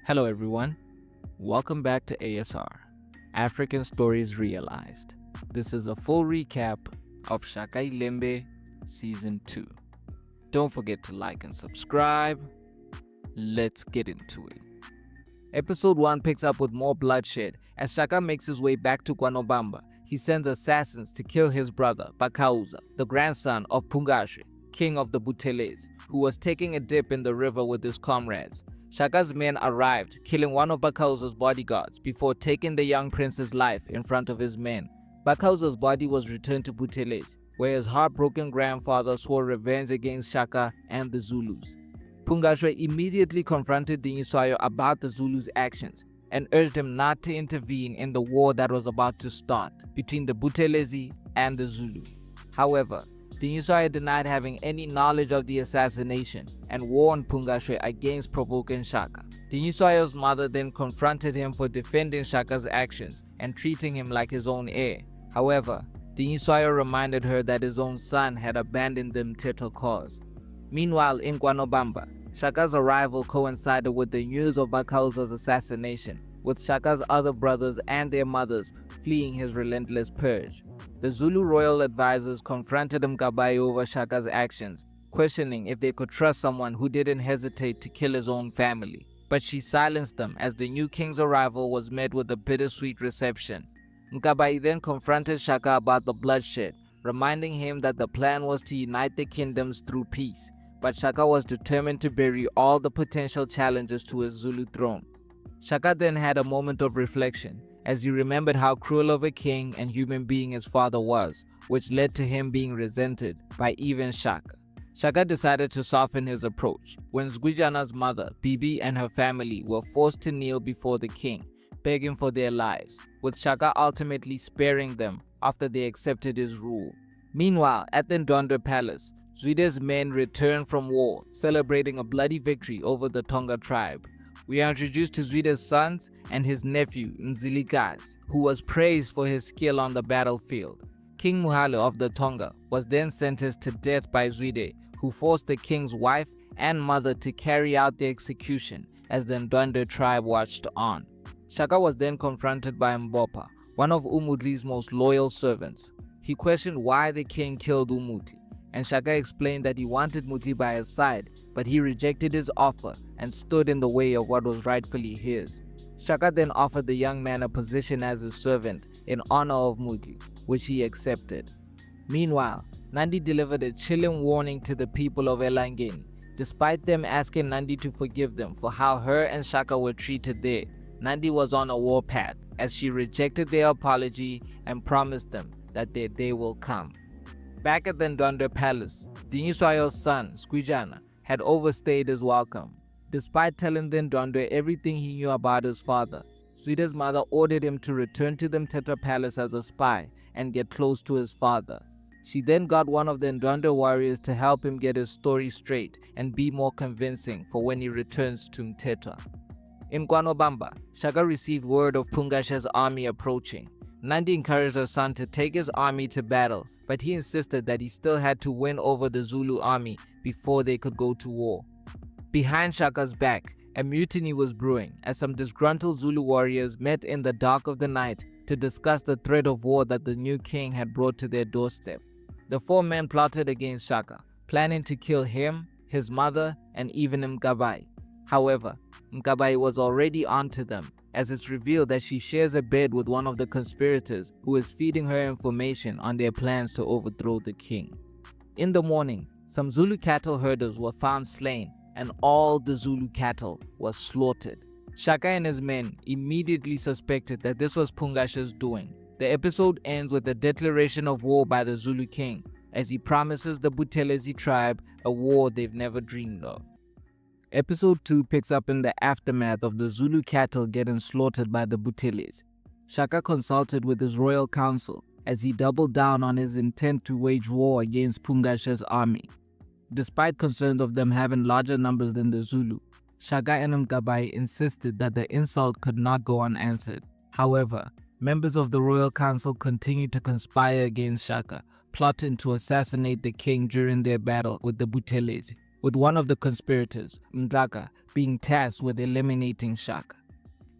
Hello everyone, welcome back to ASR, African Stories Realized. This is a full recap of Shaka iLembe Season 2. Don't forget to like and subscribe. Let's get into it. Episode 1 picks up with more bloodshed. As Shaka makes his way back to Kwanobamba, he sends assassins to kill his brother, Bakauza, the grandson of Pungashe, king of the Buthelezi, who was taking a dip in the river with his comrades. Shaka's men arrived, killing one of Bakauza's bodyguards before taking the young prince's life in front of his men. Bakauza's body was returned to Buthelezi, where his heartbroken grandfather swore revenge against Shaka and the Zulus. Pungashe immediately confronted Ndwandwe about the Zulus' actions and urged him not to intervene in the war that was about to start between the Buthelezi and the Zulu. However, Ndwandwe denied having any knowledge of the assassination and warned Pungashe against provoking Shaka. Ndwandwe's mother then confronted him for defending Shaka's actions and treating him like his own heir. However, Ndwandwe reminded her that his own son had abandoned the Mthethwa cause. Meanwhile, in Kwanobamba, Shaka's arrival coincided with the news of Bakauza's assassination, with Shaka's other brothers and their mothers fleeing his relentless purge. The Zulu royal advisors confronted Mkabayi over Shaka's actions, questioning if they could trust someone who didn't hesitate to kill his own family. But she silenced them as the new king's arrival was met with a bittersweet reception. Mkabayi then confronted Shaka about the bloodshed, reminding him that the plan was to unite the kingdoms through peace. But Shaka was determined to bury all the potential challenges to his Zulu throne. Shaka then had a moment of reflection as he remembered how cruel of a king and human being his father was, which led to him being resented by even Shaka. Shaka decided to soften his approach when Zwijana's mother, Bibi, and her family were forced to kneel before the king, begging for their lives, with Shaka ultimately sparing them after they accepted his rule. Meanwhile, at the Ndwandwe palace, Zwide's men returned from war, celebrating a bloody victory over the Tonga tribe. We are introduced to Zwide's sons and his nephew, Nzilikazi, who was praised for his skill on the battlefield. King Muhalo of the Tonga was then sentenced to death by Zwide, who forced the king's wife and mother to carry out the execution as the Ndwandwe tribe watched on. Shaka was then confronted by Mbopa, one of Umutli's most loyal servants. He questioned why the king killed Umutli, and Shaka explained that he wanted Mutli by his side, but he rejected his offer and stood in the way of what was rightfully his. Shaka then offered the young man a position as his servant in honor of Mutli, which he accepted. Meanwhile, Nandi delivered a chilling warning to the people of Elangeni. Despite them asking Nandi to forgive them for how her and Shaka were treated there, Nandi was on a warpath as she rejected their apology and promised them that their day will come. Back at the Ndwandwe palace, Ndwandwe's son, Zwijana, had overstayed his welcome. Despite telling the Ndwandwe everything he knew about his father, Zwide's mother ordered him to return to the Mthethwa palace as a spy and get close to his father. She then got one of the Ndwandwe warriors to help him get his story straight and be more convincing for when he returns to Mthethwa. In Kwanobamba, Shaka received word of Pungashe's army approaching. Nandi encouraged her son to take his army to battle, but he insisted that he still had to win over the Zulu army before they could go to war. Behind Shaka's back, a mutiny was brewing as some disgruntled Zulu warriors met in the dark of the night to discuss the threat of war that the new king had brought to their doorstep. The four men plotted against Shaka, planning to kill him, his mother, and even Mkabayi. However, Mkabayi was already onto them, as it's revealed that she shares a bed with one of the conspirators who is feeding her information on their plans to overthrow the king. In the morning, some Zulu cattle herders were found slain and all the Zulu cattle was slaughtered. Shaka and his men immediately suspected that this was Pungashe's doing. The episode ends with a declaration of war by the Zulu king, as he promises the Buthelezi tribe a war they've never dreamed of. Episode 2 picks up in the aftermath of the Zulu cattle getting slaughtered by the Buthelezi. Shaka consulted with his royal council as he doubled down on his intent to wage war against Pungashe's army. Despite concerns of them having larger numbers than the Zulu, Shaka and Mkabayi insisted that the insult could not go unanswered. However, members of the royal council continued to conspire against Shaka, plotting to assassinate the king during their battle with the Buthelezi, with one of the conspirators, Mdaka, being tasked with eliminating Shaka.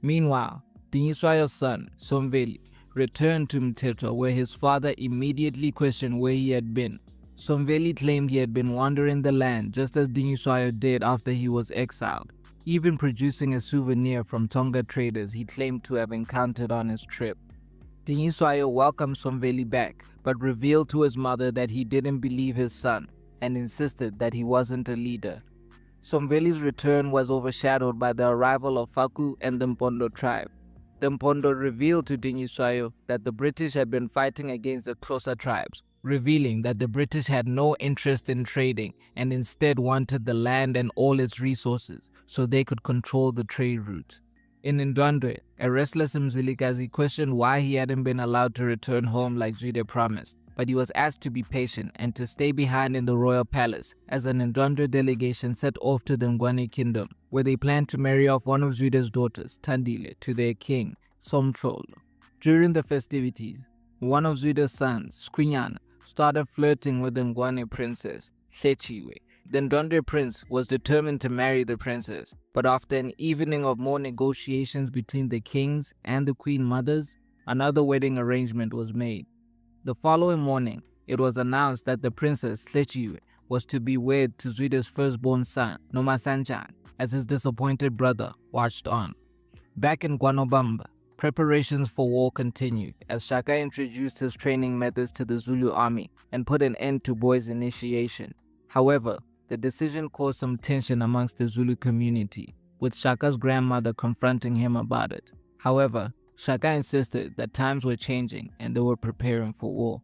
Meanwhile, Dingiswayo's son, Somveli, returned to Mthethwa, where his father immediately questioned where he had been. Somveli claimed he had been wandering the land just as Dingiswayo did after he was exiled, even producing a souvenir from Tonga traders he claimed to have encountered on his trip. Dingiswayo welcomed Somveli back, but revealed to his mother that he didn't believe his son and insisted that he wasn't a leader. Somveli's return was overshadowed by the arrival of Faku and the Mpondo tribe. The Mpondo revealed to Dingiswayo that the British had been fighting against the Xhosa tribes, revealing that the British had no interest in trading and instead wanted the land and all its resources so they could control the trade route. In Ndwandwe, a restless Mzilikazi questioned why he hadn't been allowed to return home like Zwide promised, but he was asked to be patient and to stay behind in the royal palace as an Ndwandwe delegation set off to the Ngwane kingdom, where they planned to marry off one of Zwide's daughters, Tandile, to their king, Somtrolo. During the festivities, one of Zwide's sons, Skwinyana, started flirting with the Ngwane princess, Sechiwe. The Ndwandwe prince was determined to marry the princess, but after an evening of more negotiations between the kings and the queen mothers, another wedding arrangement was made. The following morning, it was announced that the princess Sechiwe was to be wed to Zwide's firstborn son, Nomasanjan, as his disappointed brother watched on. Back in Guanobamba, preparations for war continued as Shaka introduced his training methods to the Zulu army and put an end to boys' initiation. However, the decision caused some tension amongst the Zulu community, with Shaka's grandmother confronting him about it. However, Shaka insisted that times were changing and they were preparing for war.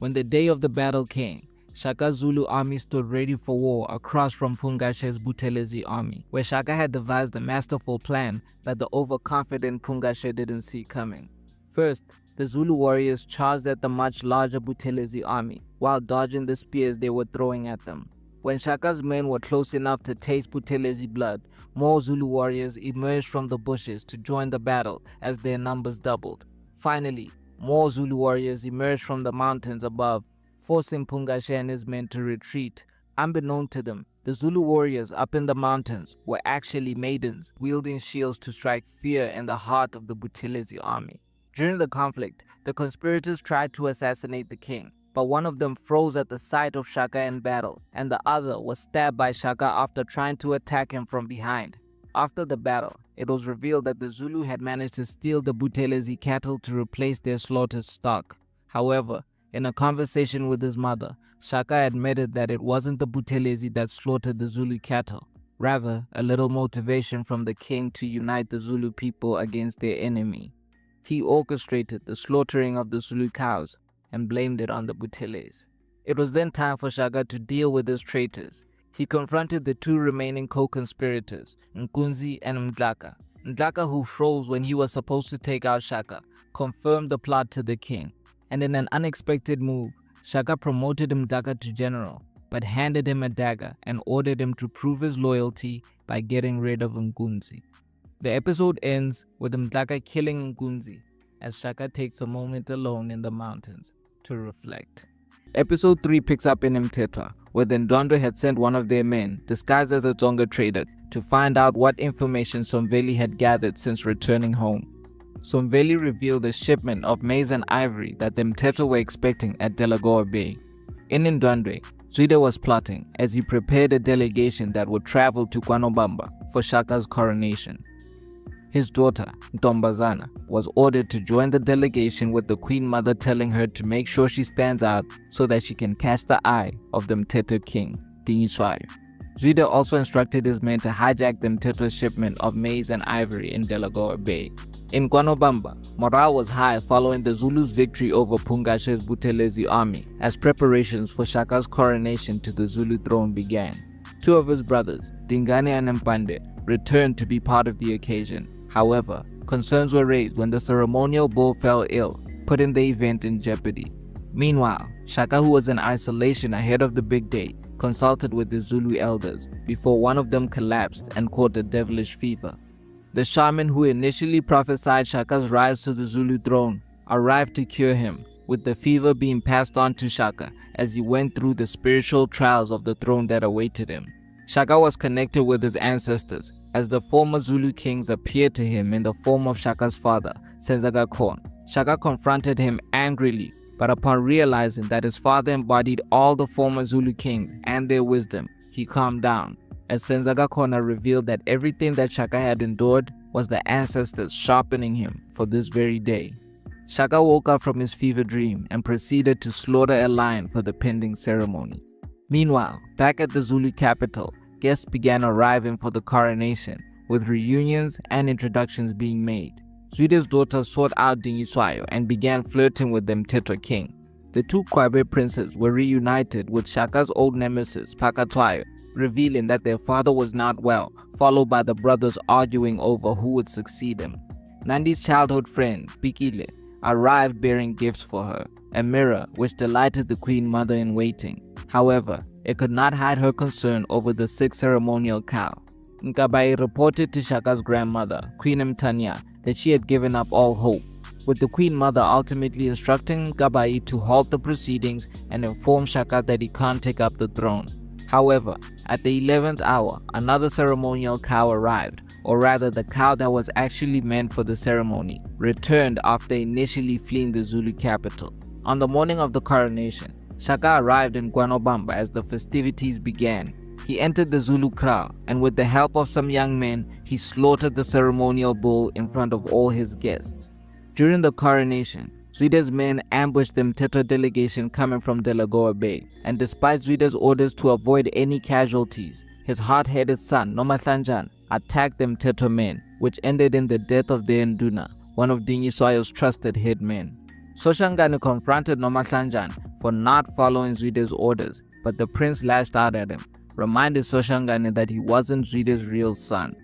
When the day of the battle came, Shaka's Zulu army stood ready for war across from Pungashe's Buthelezi army, where Shaka had devised a masterful plan that the overconfident Pungashe didn't see coming. First, the Zulu warriors charged at the much larger Buthelezi army while dodging the spears they were throwing at them. When Shaka's men were close enough to taste Buthelezi blood, more Zulu warriors emerged from the bushes to join the battle as their numbers doubled. Finally, more Zulu warriors emerged from the mountains above, forcing Pungashe and his men to retreat. Unbeknown to them, the Zulu warriors up in the mountains were actually maidens wielding shields to strike fear in the heart of the Buthelezi army. During the conflict, the conspirators tried to assassinate the king, but one of them froze at the sight of Shaka in battle, and the other was stabbed by Shaka after trying to attack him from behind. After the battle, it was revealed that the Zulu had managed to steal the Buthelezi cattle to replace their slaughtered stock. However, in a conversation with his mother, Shaka admitted that it wasn't the Buthelezi that slaughtered the Zulu cattle, rather a little motivation from the king to unite the Zulu people against their enemy. He orchestrated the slaughtering of the Zulu cows and blamed it on the Buthelezi. It was then time for Shaka to deal with his traitors. He confronted the two remaining co-conspirators, Nkunzi and Mdlaka. Mdlaka, who froze when he was supposed to take out Shaka, confirmed the plot to the king, and in an unexpected move, Shaka promoted Mdlaka to general, but handed him a dagger and ordered him to prove his loyalty by getting rid of Nkunzi. The episode ends with Mdlaka killing Nkunzi as Shaka takes a moment alone in the mountains to reflect. Episode 3 picks up in Mthethwa, where the Ndwandwe had sent one of their men, disguised as a Tonga trader, to find out what information Somveli had gathered since returning home. Somveli revealed a shipment of maize and ivory that the Mthethwa were expecting at Delagoa Bay. In Ndwandwe, Zwide was plotting as he prepared a delegation that would travel to Guanobamba for Shaka's coronation. His daughter, Ntombazana, was ordered to join the delegation, with the queen mother telling her to make sure she stands out so that she can catch the eye of the Mthethwa king, Dingiswayo. Zwide also instructed his men to hijack the Mthethwa shipment of maize and ivory in Delagoa Bay. In Guanobamba, morale was high following the Zulus' victory over Pungashe's Buthelezi army as preparations for Shaka's coronation to the Zulu throne began. Two of his brothers, Dingane and Mpande, returned to be part of the occasion. However, concerns were raised when the ceremonial bull fell ill, putting the event in jeopardy. Meanwhile, Shaka, who was in isolation ahead of the big day, consulted with the Zulu elders before one of them collapsed and caught a devilish fever. The shaman who initially prophesied Shaka's rise to the Zulu throne arrived to cure him, with the fever being passed on to Shaka as he went through the spiritual trials of the throne that awaited him. Shaka was connected with his ancestors, as the former Zulu kings appeared to him in the form of Shaka's father, Senzagakhona. Shaka confronted him angrily, but upon realizing that his father embodied all the former Zulu kings and their wisdom, he calmed down, as Senzagakhona revealed that everything that Shaka had endured was the ancestors sharpening him for this very day. Shaka woke up from his fever dream and proceeded to slaughter a lion for the pending ceremony. Meanwhile, back at the Zulu capital, guests began arriving for the coronation, with reunions and introductions being made. Zwide's daughter sought out Dingiswayo and began flirting with the Mthethwa king. The two Kwabe princes were reunited with Shaka's old nemesis Phakathwayo, revealing that their father was not well, followed by the brothers arguing over who would succeed him. Nandi's childhood friend, Pikile, arrived bearing gifts for her, a mirror which delighted the queen mother in waiting. However, it could not hide her concern over the sick ceremonial cow. Nkabai reported to Shaka's grandmother, Queen Mthanya, that she had given up all hope, with the queen mother ultimately instructing Nkabai to halt the proceedings and inform Shaka that he can't take up the throne. However, at the 11th hour, another ceremonial cow arrived, or rather the cow that was actually meant for the ceremony, returned after initially fleeing the Zulu capital. On the morning of the coronation, Shaka arrived in Gwanobamba as the festivities began. He entered the Zulu kraal, and with the help of some young men, he slaughtered the ceremonial bull in front of all his guests. During the coronation, Zwide's men ambushed the Mthethwa delegation coming from Delagoa Bay, and despite Zwide's orders to avoid any casualties, his hard-headed son, Nomahlanjana, attacked the Mthethwa men, which ended in the death of their Nduna, one of Dingiswayo's trusted hitmen. Soshangane confronted Nomahlanjana for not following Zwide's orders, but the prince lashed out at him, reminded Soshangane that he wasn't Zwide's real son.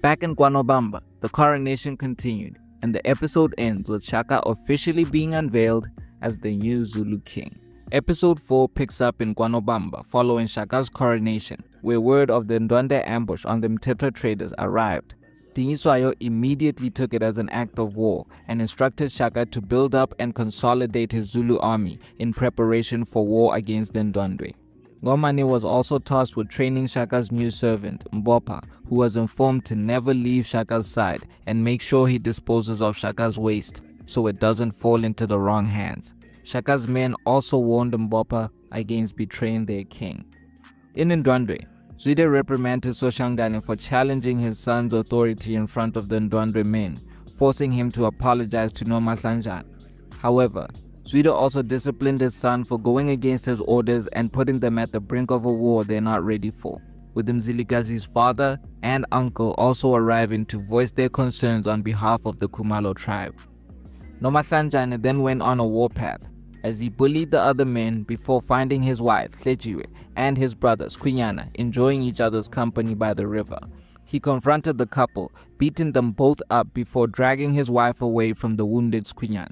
Back in Gwanobamba, the coronation continued, and the episode ends with Shaka officially being unveiled as the new Zulu king. Episode 4 picks up in Gwanobamba following Shaka's coronation, where word of the Ndwandwe ambush on the Mthethwa traders arrived. Dingiswayo immediately took it as an act of war and instructed Shaka to build up and consolidate his Zulu army in preparation for war against the Ndwandwe. Ngomane was also tasked with training Shaka's new servant, Mbopa, who was informed to never leave Shaka's side and make sure he disposes of Shaka's waste so it doesn't fall into the wrong hands. Shaka's men also warned Mbopa against betraying their king. In Ndwandwe, Zwide reprimanded Soshangane for challenging his son's authority in front of the Ndwandwe men, forcing him to apologize to Nomahlanjana. However, Zwide also disciplined his son for going against his orders and putting them at the brink of a war they're not ready for, with Mzilikazi's father and uncle also arriving to voice their concerns on behalf of the Khumalo tribe. Nomahlanjana then went on a warpath, as he bullied the other men before finding his wife, Hlejiwe, and his brothers, Kwinyana, enjoying each other's company by the river. He confronted the couple, beating them both up before dragging his wife away from the wounded Kwinyana.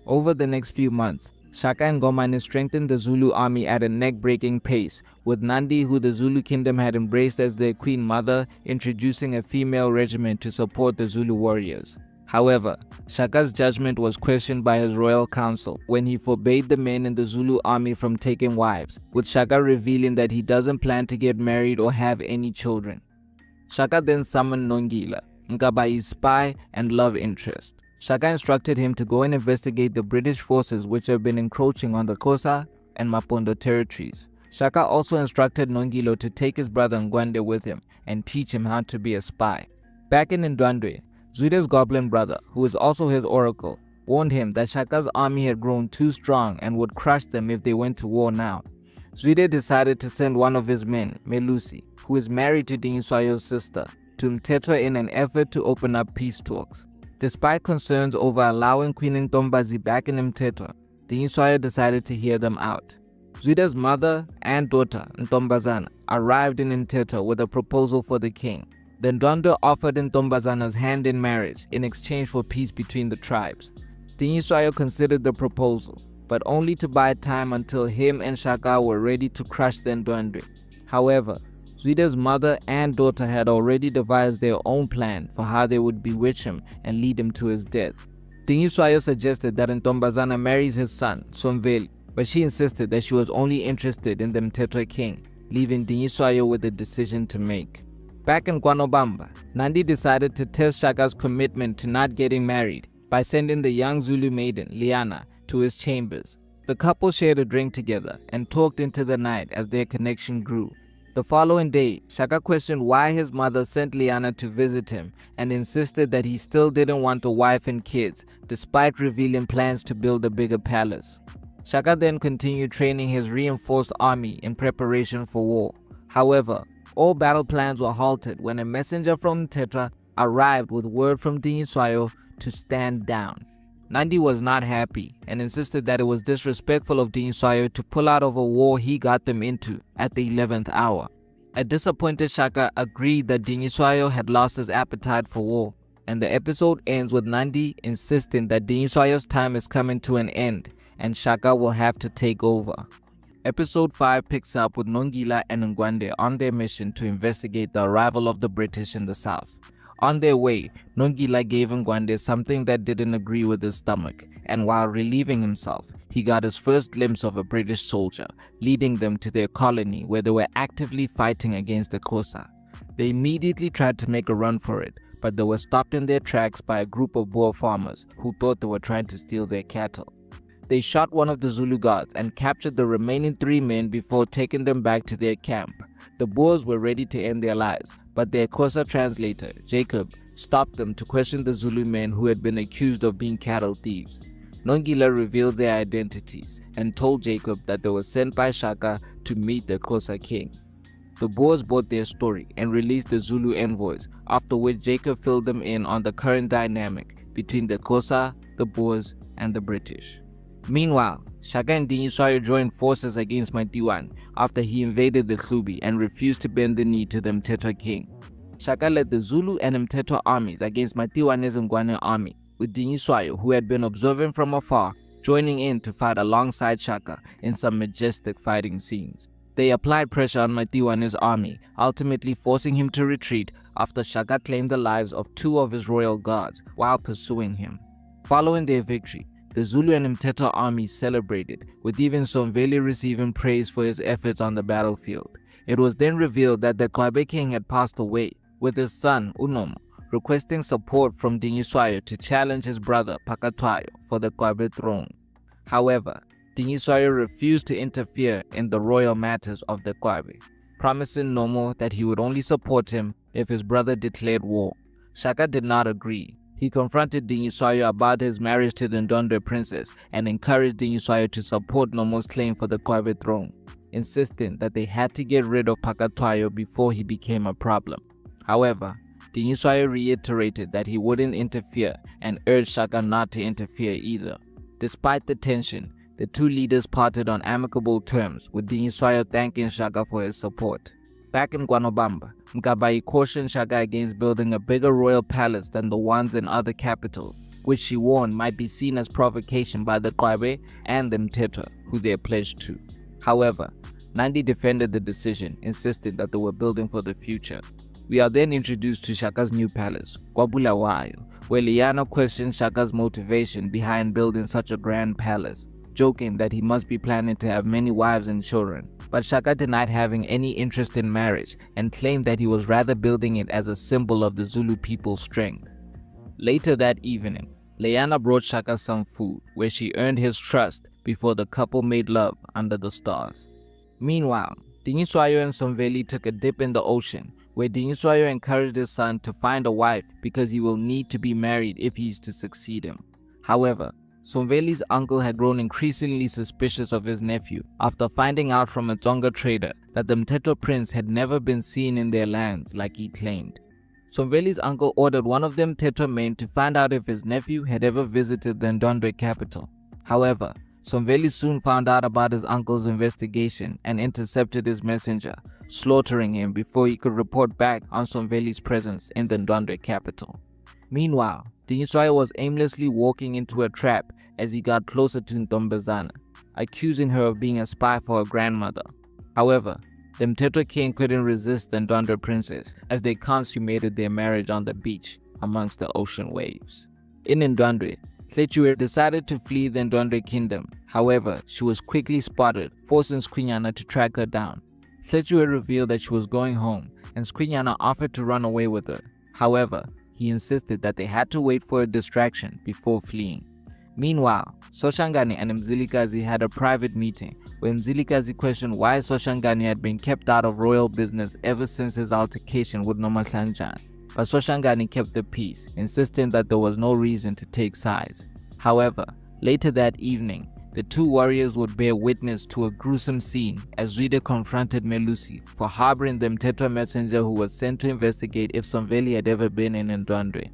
Over the next few months, Shaka and Ngomane strengthened the Zulu army at a neck-breaking pace, with Nandi, who the Zulu kingdom had embraced as their queen mother, introducing a female regiment to support the Zulu warriors. However, Shaka's judgment was questioned by his royal council when he forbade the men in the Zulu army from taking wives, with Shaka revealing that he doesn't plan to get married or have any children. Shaka then summoned Nongila, Nkabai's spy and love interest. Shaka instructed him to go and investigate the British forces which have been encroaching on the Xhosa and Mapondo territories. Shaka also instructed Nongilo to take his brother Ndwandwe with him and teach him how to be a spy. Back in Ndwandwe, Zwide's goblin brother, who is also his oracle, warned him that Shaka's army had grown too strong and would crush them if they went to war now. Zwide decided to send one of his men, Melusi, who is married to Dingiswayo's sister, to Mthethwa in an effort to open up peace talks. Despite concerns over allowing Queen Ntombazi back in Mthethwa, Dingiswayo decided to hear them out. Zwide's mother and daughter, Ntombazana, arrived in Mthethwa with a proposal for the king. The Ndwandwe offered Ntombazana's hand in marriage in exchange for peace between the tribes. Dingiswayo considered the proposal, but only to buy time until him and Shaka were ready to crush the Ndwandwe. However, Zwide's mother and daughter had already devised their own plan for how they would bewitch him and lead him to his death. Dingiswayo suggested that Ntombazana marries his son, Somveli, but she insisted that she was only interested in the Mthethwa king, leaving Dingiswayo with a decision to make. Back in Kwanobamba, Nandi decided to test Shaka's commitment to not getting married by sending the young Zulu maiden, Liana, to his chambers. The couple shared a drink together and talked into the night as their connection grew. The following day, Shaka questioned why his mother sent Liana to visit him and insisted that he still didn't want a wife and kids, despite revealing plans to build a bigger palace. Shaka then continued training his reinforced army in preparation for war. However, all battle plans were halted when a messenger from Mthethwa arrived with word from Dingiswayo to stand down. Nandi was not happy and insisted that it was disrespectful of Dingiswayo to pull out of a war he got them into at the 11th hour. A disappointed Shaka agreed that Dingiswayo had lost his appetite for war, and the episode ends with Nandi insisting that Dingiswayo's time is coming to an end and Shaka will have to take over. Episode 5 picks up with Nongila and Ndwandwe on their mission to investigate the arrival of the British in the south. On their way, Nongila gave Ndwandwe something that didn't agree with his stomach, and while relieving himself, he got his first glimpse of a British soldier, leading them to their colony where they were actively fighting against the Xhosa. They immediately tried to make a run for it, but they were stopped in their tracks by a group of Boer farmers who thought they were trying to steal their cattle. They shot one of the Zulu guards and captured the remaining 3 men before taking them back to their camp. The Boers were ready to end their lives, but their Xhosa translator, Jacob, stopped them to question the Zulu men who had been accused of being cattle thieves. Nongila revealed their identities and told Jacob that they were sent by Shaka to meet the Xhosa king. The Boers bought their story and released the Zulu envoys, after which Jacob filled them in on the current dynamic between the Xhosa, the Boers, and the British. Meanwhile, Shaka and Dingiswayo joined forces against Mthethwa after he invaded the Hlubi and refused to bend the knee to the Mthethwa king. Shaka led the Zulu and Mthethwa armies against Mthethwa's Ndwandwe army, with Dingiswayo, who had been observing from afar, joining in to fight alongside Shaka in some majestic fighting scenes. They applied pressure on Mthethwa's army, ultimately forcing him to retreat after Shaka claimed the lives of 2 of his royal guards while pursuing him. Following their victory, the Zulu and Mthethwa armies celebrated, with even Somveli receiving praise for his efforts on the battlefield. It was then revealed that the Gwabe king had passed away, with his son Unomo requesting support from Dingiswayo to challenge his brother Pakatwayo for the Gwabe throne. However, Dingiswayo refused to interfere in the royal matters of the Gwabe, promising Nomo that he would only support him if his brother declared war. Shaka did not agree. He confronted Dingiswayo about his marriage to the Ndwandwe princess and encouraged Dingiswayo to support Nomo's claim for the Gwabe throne, insisting that they had to get rid of Pakatwayo before he became a problem. However, Dingiswayo reiterated that he wouldn't interfere and urged Shaka not to interfere either. Despite the tension, the 2 leaders parted on amicable terms, with Dingiswayo thanking Shaka for his support. Back in Kwanobamba, Mkabayi cautioned Shaka against building a bigger royal palace than the ones in other capitals, which she warned might be seen as provocation by the Gwabe and the Mthethwa, who they pledged to. However, Nandi defended the decision, insisting that they were building for the future. We are then introduced to Shaka's new palace, Kwabulawayo, where Liana questioned Shaka's motivation behind building such a grand palace, joking that he must be planning to have many wives and children. But Shaka denied having any interest in marriage and claimed that he was rather building it as a symbol of the Zulu people's strength. Later that evening, Liana brought Shaka some food, where she earned his trust before the couple made love under the stars. Meanwhile, Dingiswayo and Somveli took a dip in the ocean, where Dingiswayo encouraged his son to find a wife because he will need to be married if he is to succeed him. However, Somveli's uncle had grown increasingly suspicious of his nephew after finding out from a Tsonga trader that the Mthethwa prince had never been seen in their lands like he claimed. Somveli's uncle ordered one of the Mthethwa men to find out if his nephew had ever visited the Ndwandwe capital. However, Somveli soon found out about his uncle's investigation and intercepted his messenger, slaughtering him before he could report back on Somveli's presence in the Ndwandwe capital. Meanwhile, Dingiswayo was aimlessly walking into a trap as he got closer to Ntombazana, accusing her of being a spy for her grandmother. However, the Mthethwa king couldn't resist the Ndwandwe princess as they consummated their marriage on the beach amongst the ocean waves. In Ndwandwe, Mthethwa decided to flee the Ndwandwe kingdom. However, she was quickly spotted, forcing Skwinyana to track her down. Mthethwa revealed that she was going home and Squinyana offered to run away with her. However, he insisted that they had to wait for a distraction before fleeing. Meanwhile, Soshangane and Mzilikazi had a private meeting where Mzilikazi questioned why Soshangane had been kept out of royal business ever since his altercation with Nomahlanjana. But Soshangane kept the peace, insisting that there was no reason to take sides. However, later that evening, the two warriors would bear witness to a gruesome scene as Zwide confronted Melusi for harboring the Mthethwa messenger who was sent to investigate if Somveli had ever been in Ndwandwe.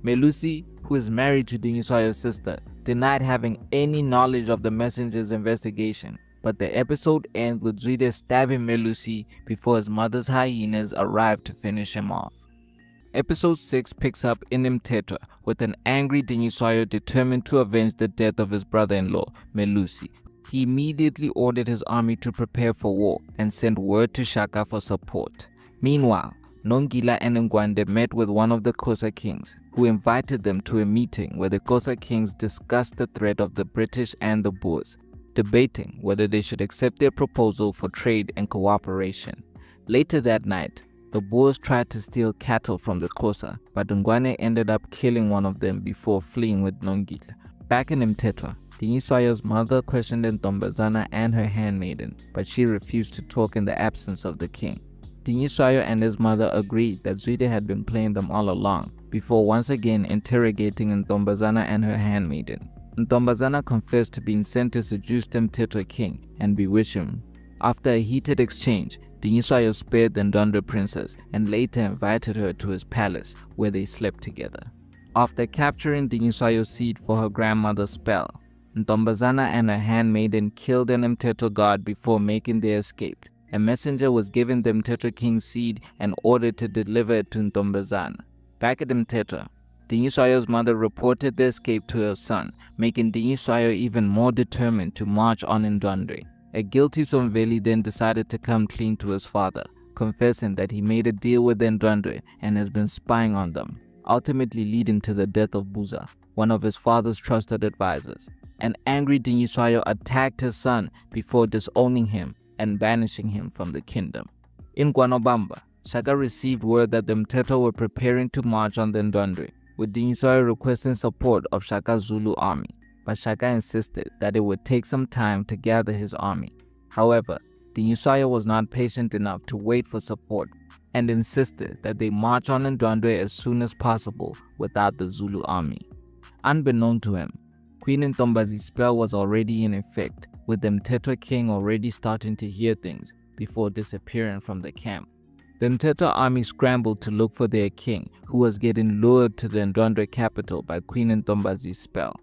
Melusi, who is married to Dingiswayo's sister, denied having any knowledge of the messenger's investigation, but the episode ends with Zwide stabbing Melusi before his mother's hyenas arrive to finish him off. Episode 6 picks up in Mthethwa with an angry Dingiswayo determined to avenge the death of his brother-in-law, Melusi. He immediately ordered his army to prepare for war and sent word to Shaka for support. Meanwhile, Nongila and Ndwandwe met with one of the Xhosa kings, who invited them to a meeting where the Xhosa kings discussed the threat of the British and the Boers, debating whether they should accept their proposal for trade and cooperation. Later that night, the Boers tried to steal cattle from the Xhosa, but Ndwandwe ended up killing one of them before fleeing with Nongila. Back in Mthethwa, Dingiswayo's mother questioned Ntombazana and her handmaiden, but she refused to talk in the absence of the king. Dingiswayo and his mother agreed that Zwide had been playing them all along, before once again interrogating Ntombazana and her handmaiden. Ntombazana confessed to being sent to seduce the Mthethwa king and bewitch him. After a heated exchange, Dingiswayo spared the Ndwandwe princess and later invited her to his palace, where they slept together. After capturing Dingiswayo's seed for her grandmother's spell, Ntombazana and her handmaiden killed an Mthethwa god before making their escape. A messenger was given the Mthethwa king's seed and ordered to deliver it to Ntombazana. Back at Mthethwa, Dingiswayo's mother reported the escape to her son, making Dingiswayo even more determined to march on Ndwandwe. A guilty Somveli then decided to come clean to his father, confessing that he made a deal with Ndwandwe and has been spying on them, ultimately leading to the death of Buza, one of his father's trusted advisors. An angry Dingiswayo attacked his son before disowning him and banishing him from the kingdom. In Gwanobamba, Shaka received word that the Mthethwa were preparing to march on the Ndwandwe, with Dingiswayo requesting support of Shaka's Zulu army, but Shaka insisted that it would take some time to gather his army. However, Dingiswayo was not patient enough to wait for support and insisted that they march on Ndwandwe as soon as possible without the Zulu army. Unbeknown to him, Queen Ntombazi's spell was already in effect, with the Mthethwa king already starting to hear things before disappearing from the camp. The Mthethwa army scrambled to look for their king, who was getting lured to the Ndwandwe capital by Queen Ntombazi's spell.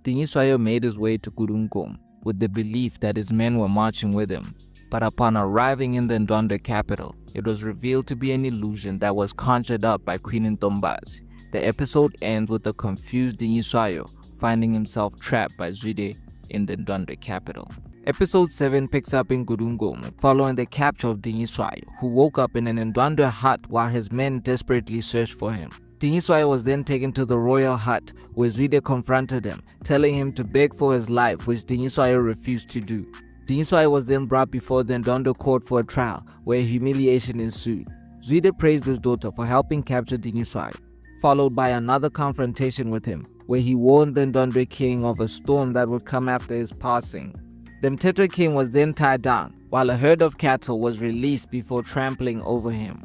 Dingiswayo made his way to Gurungom with the belief that his men were marching with him, but upon arriving in the Ndwandwe capital, it was revealed to be an illusion that was conjured up by Queen Ntombazi. The episode ends with a confused Dingiswayo finding himself trapped by Zwide in the Ndwandwe capital. Episode 7 picks up in Gurungom following the capture of Dingiswayo, who woke up in an Ndwandwe hut while his men desperately searched for him. Dingiswayo was then taken to the royal hut where Zwide confronted him, telling him to beg for his life, which Dingiswayo refused to do. Dingiswayo was then brought before the Ndwandwe court for a trial, where humiliation ensued. Zwide praised his daughter for helping capture Dingiswayo, followed by another confrontation with him, where he warned the Ndwandwe king of a storm that would come after his passing. The Mthethwa king was then tied down, while a herd of cattle was released before trampling over him.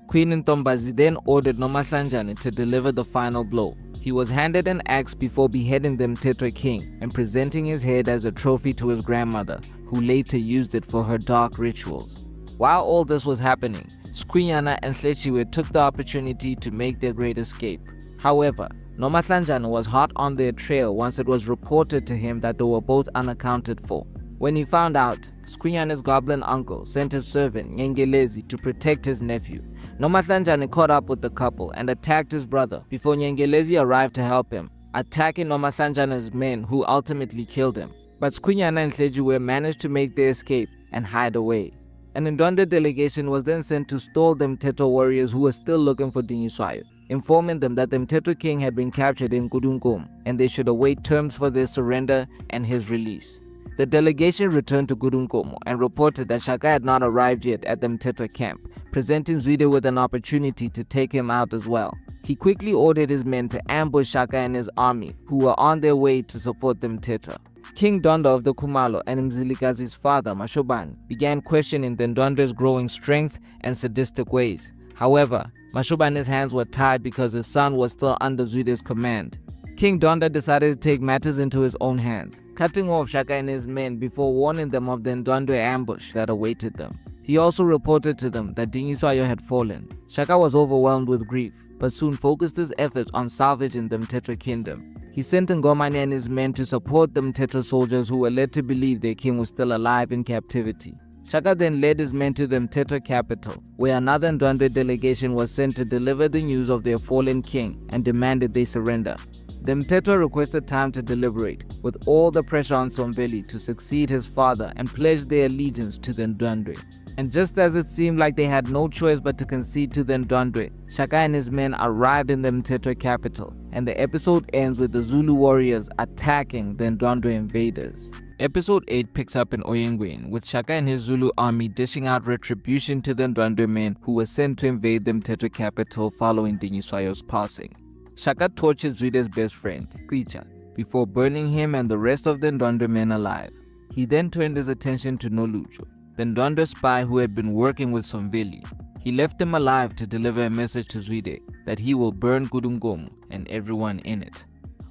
Queen Ntombazi then ordered Nomahlanjana to deliver the final blow. He was handed an axe before beheading the Mthethwa king and presenting his head as a trophy to his grandmother, who later used it for her dark rituals. While all this was happening, Squinyana and Mthethwa took the opportunity to make their great escape. However, Nomahlanjana was hot on their trail once it was reported to him that they were both unaccounted for. When he found out, Squinyana's goblin uncle sent his servant Nyengelezi to protect his nephew. Nomahlanjana caught up with the couple and attacked his brother before Nyengelezi arrived to help him, attacking Nomahlanjana's men, who ultimately killed him. But Squinyana and Mthethwa managed to make their escape and hide away. An Ndwandwe delegation was then sent to stall the Mthethwa warriors who were still looking for Dingiswayo, informing them that the Mthethwa king had been captured in Gurungom and they should await terms for their surrender and his release. The delegation returned to Gurungom and reported that Shaka had not arrived yet at the Mthethwa camp, presenting Zwide with an opportunity to take him out as well. He quickly ordered his men to ambush Shaka and his army, who were on their way to support the Mthethwa. King Ndwandwe of the Khumalo and Mzilikazi's father, Mashobane, began questioning the Ndwandwe's growing strength and sadistic ways. However, Mashobane's hands were tied because his son was still under Zwide's command. King Ndwandwe decided to take matters into his own hands, cutting off Shaka and his men before warning them of the Ndwandwe ambush that awaited them. He also reported to them that Dingiswayo had fallen. Shaka was overwhelmed with grief, but soon focused his efforts on salvaging the Mthethwa kingdom. He sent Ngomane and his men to support the Mthethwa soldiers who were led to believe their king was still alive in captivity. Shaka then led his men to the Mthethwa capital, where another Ndwandwe delegation was sent to deliver the news of their fallen king and demanded they surrender. The Mthethwa requested time to deliberate, with all the pressure on Somveli to succeed his father and pledge their allegiance to the Ndwandwe. And just as it seemed like they had no choice but to concede to the Ndwandwe, Shaka and his men arrived in the Mthethwa capital, and the episode ends with the Zulu warriors attacking the Ndwandwe invaders. Episode 8 picks up in Oyengweni, with Shaka and his Zulu army dishing out retribution to the Ndwandwe men who were sent to invade the Mthethwa capital following Dingiswayo's passing. Shaka tortured Zwide's best friend, Kricha, before burning him and the rest of the Ndwandwe men alive. He then turned his attention to Nolujo, the Ndwandwe spy who had been working with Somveli. He left him alive to deliver a message to Zwide that he will burn Gudungomu and everyone in it.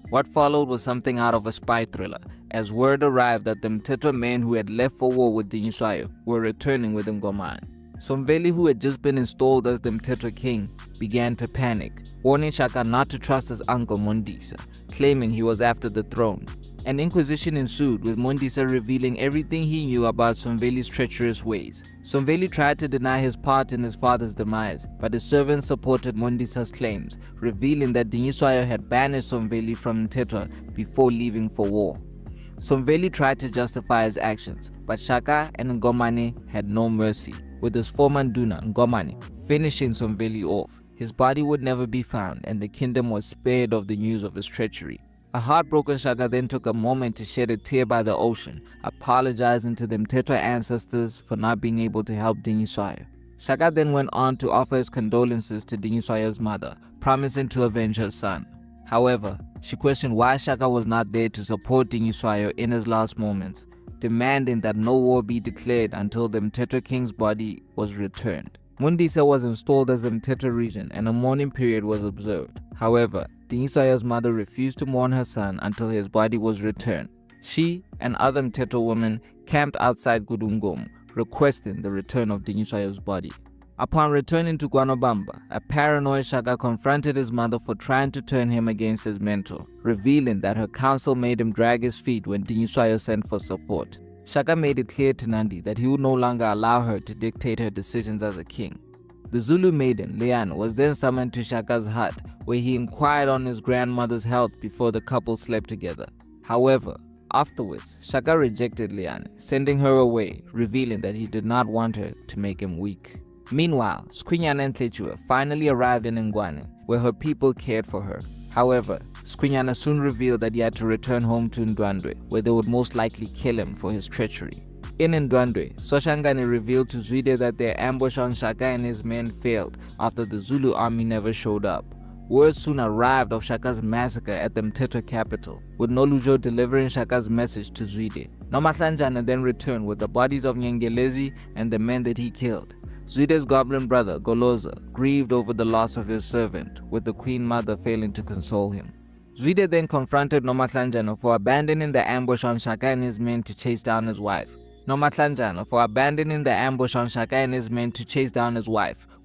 What followed was something out of a spy thriller, as word arrived that the Mthethwa men who had left for war with Dingiswayo were returning with Ngomane. Somveli, who had just been installed as the Mthethwa king, began to panic, warning Shaka not to trust his uncle Mondisa, claiming he was after the throne. An inquisition ensued, with Mondisa revealing everything he knew about Somveli's treacherous ways. Somveli tried to deny his part in his father's demise, but his servants supported Mondisa's claims, revealing that Dingiswayo had banished Somveli from Mthethwa before leaving for war. Somveli tried to justify his actions, but Shaka and Ngomane had no mercy, with his former Nduna, Ngomane, finishing Somveli off. His body would never be found, and the kingdom was spared of the news of his treachery. A heartbroken Shaka then took a moment to shed a tear by the ocean, apologizing to the Mthethwa ancestors for not being able to help Dingiswayo. Shaka then went on to offer his condolences to Dingiswayo's mother, promising to avenge her son. However, she questioned why Shaka was not there to support Dingiswayo in his last moments, demanding that no war be declared until the Mthethwa king's body was returned. Mundisa was installed as the Mthethwa regent and a mourning period was observed. However, Dingiswayo's mother refused to mourn her son until his body was returned. She and other Mthethwa women camped outside Gudungomu, requesting the return of Dingiswayo's body. Upon returning to Guanobamba, a paranoid Shaka confronted his mother for trying to turn him against his mentor, revealing that her counsel made him drag his feet when Dingiswayo sent for support. Shaka made it clear to Nandi that he would no longer allow her to dictate her decisions as a king. The Zulu maiden, Leanne, was then summoned to Shaka's hut, where he inquired on his grandmother's health before the couple slept together. However, afterwards, Shaka rejected Leanne, sending her away, revealing that he did not want her to make him weak. Meanwhile, Skwinyana and Mthethwa finally arrived in Ndwandwe, where her people cared for her. However, Skwinyana soon revealed that he had to return home to Ndwandwe, where they would most likely kill him for his treachery. In Ndwandwe, Soshangane revealed to Zwide that their ambush on Shaka and his men failed after the Zulu army never showed up. Word soon arrived of Shaka's massacre at the Mthethwa capital, with Nolujo delivering Shaka's message to Zwide. Nomahlanjana then returned with the bodies of Nyengelezi and the men that he killed. Zwide's goblin brother, Goloza, grieved over the loss of his servant, with the queen mother failing to console him. Zwide then confronted Nomahlanjana for abandoning the ambush on Shaka and his men to chase down his wife.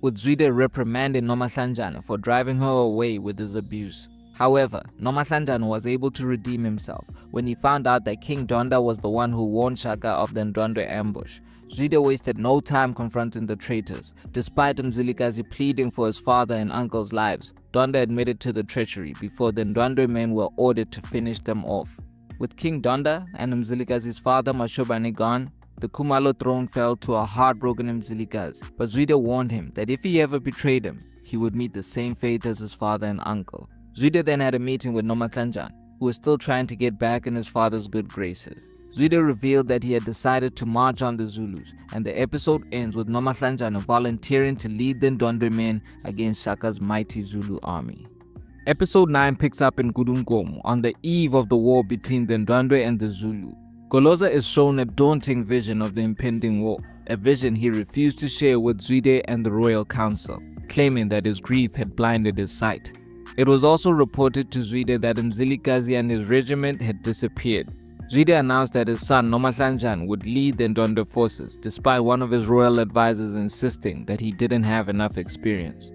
with Zwide reprimanding Nomahlanjana for driving her away with his abuse. However, Nomahlanjana was able to redeem himself when he found out that King Ndwandwe was the one who warned Shaka of the Ndwandwe ambush. Zwide wasted no time confronting the traitors. Despite Mzilikazi pleading for his father and uncle's lives, Ndwandwe admitted to the treachery before the Ndwandwe men were ordered to finish them off. With King Ndwandwe and Mzilikazi's father Mashobane gone, the Khumalo throne fell to a heartbroken Mzilikazi, but Zwide warned him that if he ever betrayed him, he would meet the same fate as his father and uncle. Zwide then had a meeting with Nomahlanjana, who was still trying to get back in his father's good graces. Zwide revealed that he had decided to march on the Zulus, and the episode ends with Nomahlanjana volunteering to lead the Ndwandwe men against Shaka's mighty Zulu army. Episode 9 picks up in Gudungomo on the eve of the war between the Ndwandwe and the Zulu. Goloza is shown a daunting vision of the impending war, a vision he refused to share with Zwide and the royal council, claiming that his grief had blinded his sight. It was also reported to Zwide that Mzilikazi and his regiment had disappeared. Zwide announced that his son Nomahlanjana would lead the Ndwandwe forces, despite one of his royal advisors insisting that he didn't have enough experience.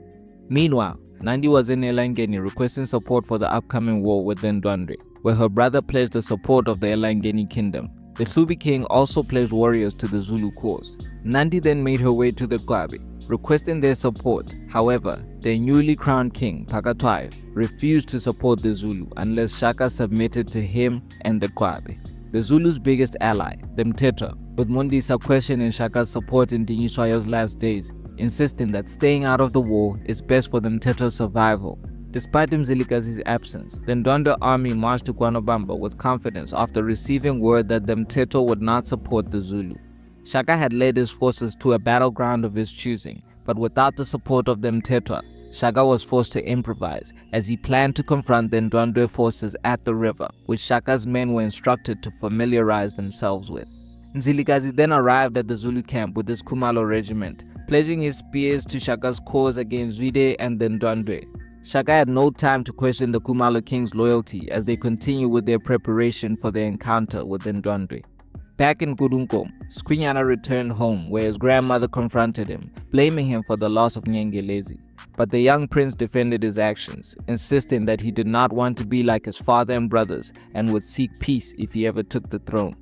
Meanwhile, Nandi was in Elangeni requesting support for the upcoming war with the Ndwandwe, where her brother pledged the support of the Elangeni kingdom. The Hlubi king also pledged warriors to the Zulu cause. Nandi then made her way to the Kwabi, requesting their support. However, their newly crowned king, Phakathwayo, refused to support the Zulu unless Shaka submitted to him and the Kwabi. The Zulu's biggest ally, the Mthethwa, with Mundisa questioning Shaka's support in Dingiswayo's last days, insisting that staying out of the war is best for the Mthethwa's survival. Despite Mzilikazi's absence, the Ndwandwe army marched to Kwanobamba with confidence after receiving word that the Mthethwa would not support the Zulu. Shaka had led his forces to a battleground of his choosing, but without the support of the Mthethwa, Shaka was forced to improvise as he planned to confront the Ndwandwe forces at the river, which Shaka's men were instructed to familiarize themselves with. Mzilikazi then arrived at the Zulu camp with his Khumalo regiment, pledging his spears to Shaka's cause against Zwide and the Ndwandwe. Shaka had no time to question the Khumalo king's loyalty as they continued with their preparation for their encounter with the Ndwandwe. Back in Gudungomo, Skwinyana returned home where his grandmother confronted him, blaming him for the loss of Nyengelezi. But the young prince defended his actions, insisting that he did not want to be like his father and brothers and would seek peace if he ever took the throne.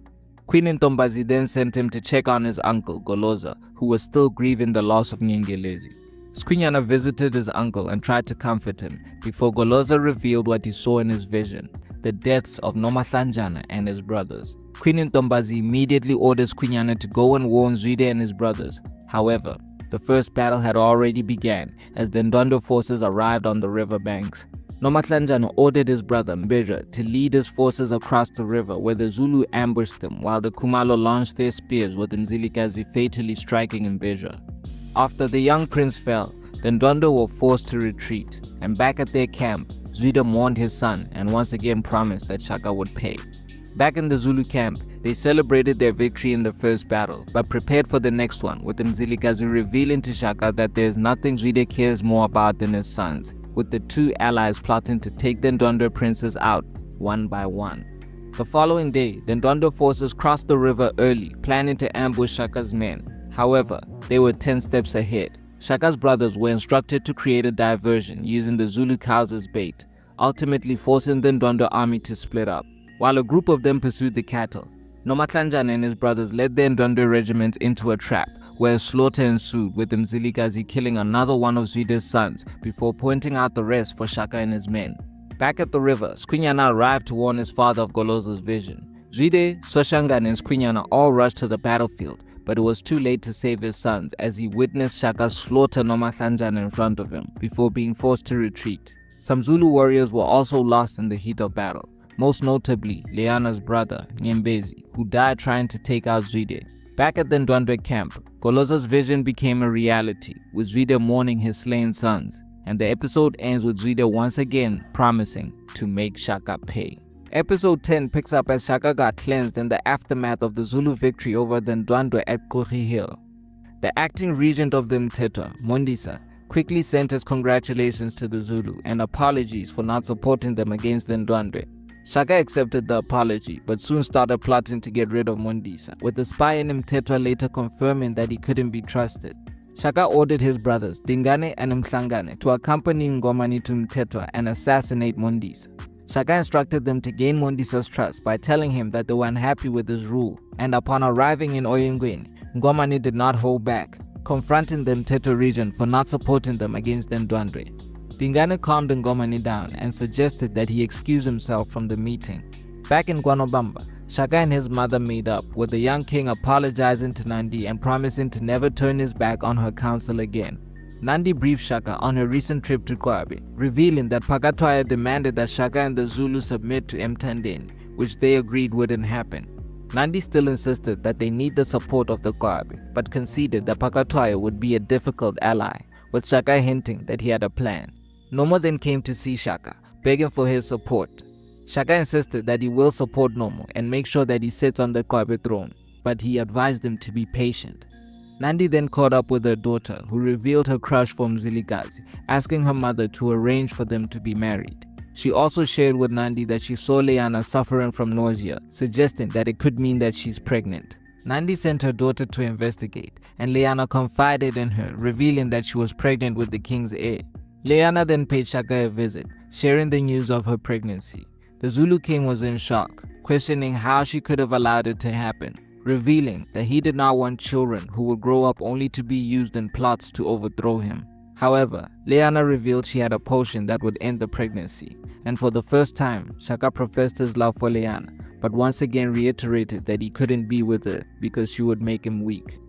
Queen Ntombazi then sent him to check on his uncle, Goloza, who was still grieving the loss of Nyengelezi. Skwinyana visited his uncle and tried to comfort him before Goloza revealed what he saw in his vision, the deaths of Nomahlanjana and his brothers. Queen Ntombazi immediately orders Skwinyana to go and warn Zwide and his brothers. However, the first battle had already begun as the Ndwandwe forces arrived on the river banks. Nomahlanjana ordered his brother Mbedra to lead his forces across the river where the Zulu ambushed them while the Khumalo launched their spears with Mzilikazi fatally striking Mbedra. After the young prince fell, the Ndwandwe were forced to retreat, and back at their camp, Zwide mourned his son and once again promised that Shaka would pay. Back in the Zulu camp, they celebrated their victory in the first battle, but prepared for the next one, with Mzilikazi revealing to Shaka that there is nothing Zwide cares more about than his sons, with the two allies plotting to take the Ndwandwe princes out one by one. The following day, the Ndwandwe forces crossed the river early, planning to ambush Shaka's men. However, they were 10 steps ahead. Shaka's brothers were instructed to create a diversion using the Zulu cows as bait, ultimately forcing the Ndwandwe army to split up. While a group of them pursued the cattle, Nomahlanjana and his brothers led the Ndwandwe regiment into a trap, where a slaughter ensued, with Mzilikazi killing another one of Zwide's sons before pointing out the rest for Shaka and his men. Back at the river, Skwinyana arrived to warn his father of Goloza's vision. Zwide, Soshangana and Skwinyana all rushed to the battlefield, but it was too late to save his sons as he witnessed Shaka slaughter Nomahlanjana in front of him before being forced to retreat. Some Zulu warriors were also lost in the heat of battle, most notably Leana's brother, Nyembezi, who died trying to take out Zwide. Back at the Ndwandwe camp, Goloza's vision became a reality, with Zwide mourning his slain sons, and the episode ends with Zwide once again promising to make Shaka pay. Episode 10 picks up as Shaka got cleansed in the aftermath of the Zulu victory over the Ndwandwe at Kogi Hill. The acting regent of the Mthethwa, Mondisa, quickly sent his congratulations to the Zulu and apologies for not supporting them against the Ndwandwe. Shaka accepted the apology, but soon started plotting to get rid of Mondisa, with the spy in Mthethwa later confirming that he couldn't be trusted. Shaka ordered his brothers, Dingane and Mhlangane, to accompany Ngomani to Mthethwa and assassinate Mondisa. Shaka instructed them to gain Mondisa's trust by telling him that they were unhappy with his rule, and upon arriving in Oyengweni, Ngomani did not hold back, confronting the Mthethwa region for not supporting them against the Ndwandwe. Dingane calmed Ngomani down and suggested that he excuse himself from the meeting. Back in Kwanobamba, Shaka and his mother made up, with the young king apologizing to Nandi and promising to never turn his back on her counsel again. Nandi briefed Shaka on her recent trip to Kwabi, revealing that Phakathwayo demanded that Shaka and the Zulu submit to Mthandeni, which they agreed wouldn't happen. Nandi still insisted that they need the support of the Kwabe, but conceded that Phakathwayo would be a difficult ally, with Shaka hinting that he had a plan. Nomo then came to see Shaka, begging for his support. Shaka insisted that he will support Nomo and make sure that he sits on the Kwabe throne, but he advised him to be patient. Nandi then caught up with her daughter, who revealed her crush for Mzilikazi, asking her mother to arrange for them to be married. She also shared with Nandi that she saw Leana suffering from nausea, suggesting that it could mean that she's pregnant. Nandi sent her daughter to investigate, and Leana confided in her, revealing that she was pregnant with the king's heir. Leana then paid Shaka a visit, sharing the news of her pregnancy. The Zulu king was in shock, questioning how she could have allowed it to happen, revealing that he did not want children who would grow up only to be used in plots to overthrow him. However, Leana revealed she had a potion that would end the pregnancy, and for the first time, Shaka professed his love for Leana, but once again reiterated that he couldn't be with her because she would make him weak.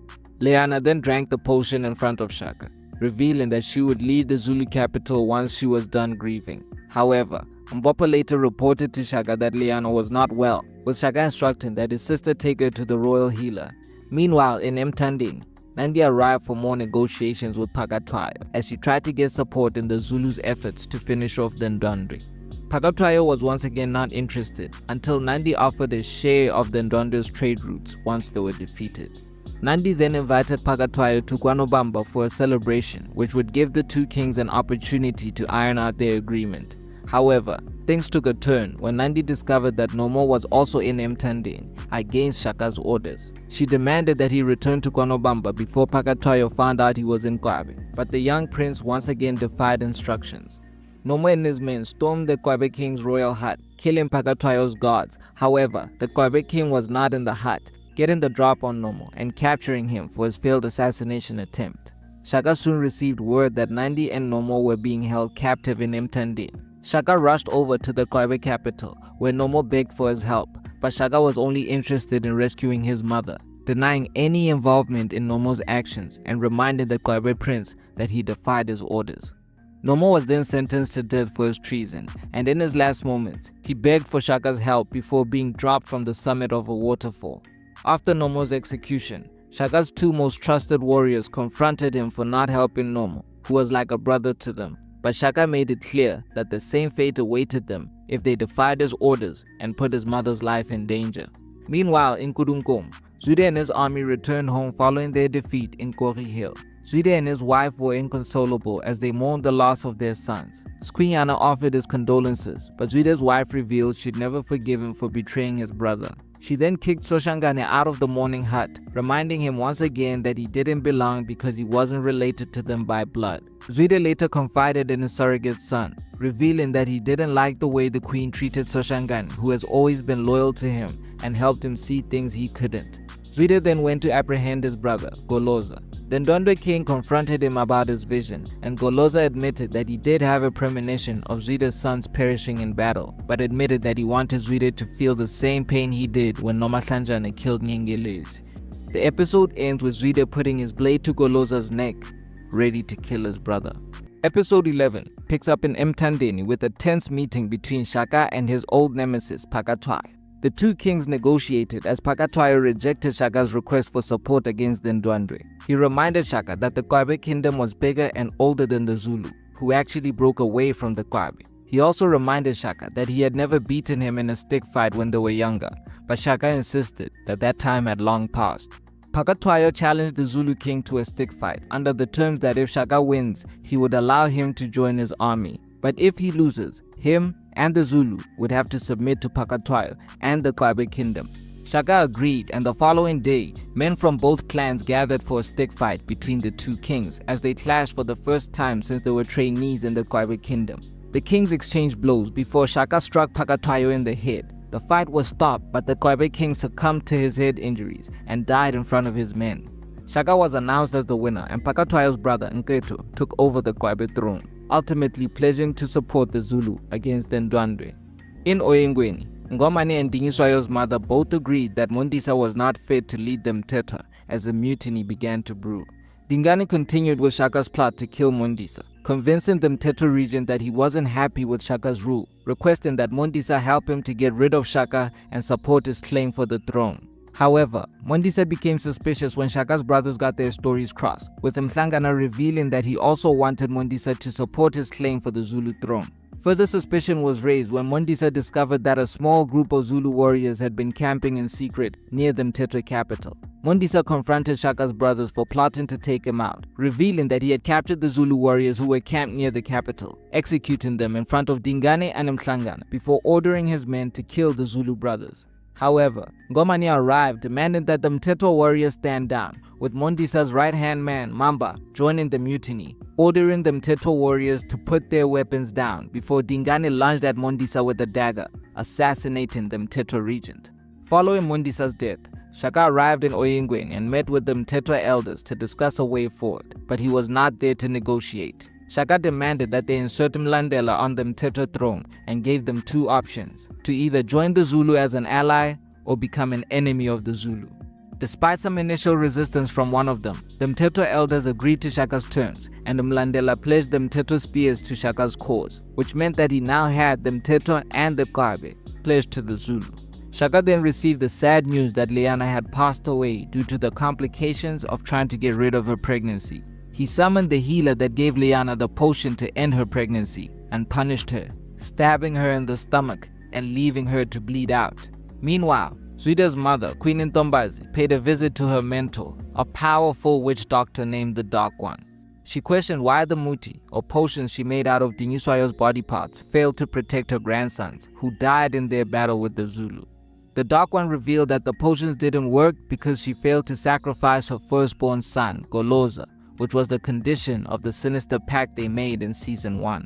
Leana then drank the potion in front of Shaka, revealing that she would leave the Zulu capital once she was done grieving. However, Mbopa later reported to Shaka that Leana was not well, with Shaka instructing that his sister take her to the royal healer. Meanwhile, in Mthandeni, Nandi arrived for more negotiations with Phakathwayo as she tried to get support in the Zulus' efforts to finish off the Ndwandwe. Phakathwayo was once again not interested until Nandi offered a share of the Ndwandwe's trade routes once they were defeated. Nandi then invited Phakathwayo to KwaNoBamba for a celebration which would give the two kings an opportunity to iron out their agreement. However, things took a turn when Nandi discovered that Nomo was also in Mthandeni against Shaka's orders. She demanded that he return to KwaNoBamba before Phakathwayo found out he was in Kwabe, but the young prince once again defied instructions. Nomo and his men stormed the Kwabe king's royal hut, killing Phakathwayo's guards. However, the Kwabe king was not in the hut, getting the drop on Nomo and capturing him for his failed assassination attempt. Shaka soon received word that Nandi and Nomo were being held captive in Mthandeni. Shaka rushed over to the Kwabe capital, where Nomo begged for his help, but Shaka was only interested in rescuing his mother, denying any involvement in Nomo's actions and reminding the Kwabe prince that he defied his orders. Nomo was then sentenced to death for his treason, and in his last moments, he begged for Shaka's help before being dropped from the summit of a waterfall. After Nomo's execution, Shaka's two most trusted warriors confronted him for not helping Nomo, who was like a brother to them. But Shaka made it clear that the same fate awaited them if they defied his orders and put his mother's life in danger. Meanwhile, in Kudunkom, Zwide and his army returned home following their defeat in Kori Hill. Zwide and his wife were inconsolable as they mourned the loss of their sons. Squiana offered his condolences, but Zwide's wife revealed she'd never forgive him for betraying his brother. She then kicked Soshangane out of the mourning hut, reminding him once again that he didn't belong because he wasn't related to them by blood. Zwide later confided in his surrogate son, revealing that he didn't like the way the queen treated Soshangane, who has always been loyal to him and helped him see things he couldn't. Zwide then went to apprehend his brother, Goloza. The Ndwandwe king confronted him about his vision, and Goloza admitted that he did have a premonition of Zwide's sons perishing in battle, but admitted that he wanted Zwide to feel the same pain he did when Nomahlanjana killed Nyengelezi. The episode ends with Zwide putting his blade to Goloza's neck, ready to kill his brother. Episode 11 picks up in Mthandeni with a tense meeting between Shaka and his old nemesis Phakathwayo. The two kings negotiated as Phakathwayo rejected Shaka's request for support against the Ndwandwe. He reminded Shaka that the Kwabe kingdom was bigger and older than the Zulu, who actually broke away from the Kwabe. He also reminded Shaka that he had never beaten him in a stick fight when they were younger, but Shaka insisted that that time had long passed. Phakathwayo challenged the Zulu king to a stick fight under the terms that if Shaka wins, he would allow him to join his army, but if he loses, him and the Zulu would have to submit to Phakathwayo and the Kwabe kingdom. Shaka agreed, and the following day, men from both clans gathered for a stick fight between the two kings as they clashed for the first time since they were trainees in the Kwabe kingdom. The kings exchanged blows before Shaka struck Phakathwayo in the head. The fight was stopped, but the Kwabe king succumbed to his head injuries and died in front of his men. Shaka was announced as the winner, and Phakathwayo's brother Mthethwa took over the Kwabe throne, ultimately pledging to support the Zulu against the Ndwandwe. In Oyengweni, Ngomane and Dingiswayo's mother both agreed that Mondisa was not fit to lead the Mthethwa as a mutiny began to brew. Dingane continued with Shaka's plot to kill Mondisa, convincing the Mthethwa regent that he wasn't happy with Shaka's rule, requesting that Mondisa help him to get rid of Shaka and support his claim for the throne. However, Mondisa became suspicious when Shaka's brothers got their stories crossed, with Mhlangana revealing that he also wanted Mondisa to support his claim for the Zulu throne. Further suspicion was raised when Mondisa discovered that a small group of Zulu warriors had been camping in secret near the Mthethwa capital. Mondisa confronted Shaka's brothers for plotting to take him out, revealing that he had captured the Zulu warriors who were camped near the capital, executing them in front of Dingane and Mhlangana before ordering his men to kill the Zulu brothers. However, Ngomane arrived demanding that the Mthethwa warriors stand down, with Mondisa's right-hand man, Mamba, joining the mutiny, ordering the Mthethwa warriors to put their weapons down before Dingane lunged at Mondisa with a dagger, assassinating the Mthethwa regent. Following Mondisa's death, Shaka arrived in Oyingweni and met with the Mthethwa elders to discuss a way forward, but he was not there to negotiate. Shaka demanded that they insert Mlandela on the Mthethwa throne and gave them two options, to either join the Zulu as an ally or become an enemy of the Zulu. Despite some initial resistance from one of them, the Mthethwa elders agreed to Shaka's terms, and Mlandela pledged the Mthethwa spears to Shaka's cause, which meant that he now had the Mthethwa and the Kabe pledged to the Zulu. Shaka then received the sad news that Leana had passed away due to the complications of trying to get rid of her pregnancy. He summoned the healer that gave Leana the potion to end her pregnancy and punished her, stabbing her in the stomach and leaving her to bleed out. Meanwhile, Zwide's mother, Queen Ntombazi, paid a visit to her mentor, a powerful witch doctor named the Dark One. She questioned why the muti, or potions she made out of Dingiswayo's body parts, failed to protect her grandsons, who died in their battle with the Zulu. The Dark One revealed that the potions didn't work because she failed to sacrifice her firstborn son, Goloza, which was the condition of the sinister pact they made in Season 1.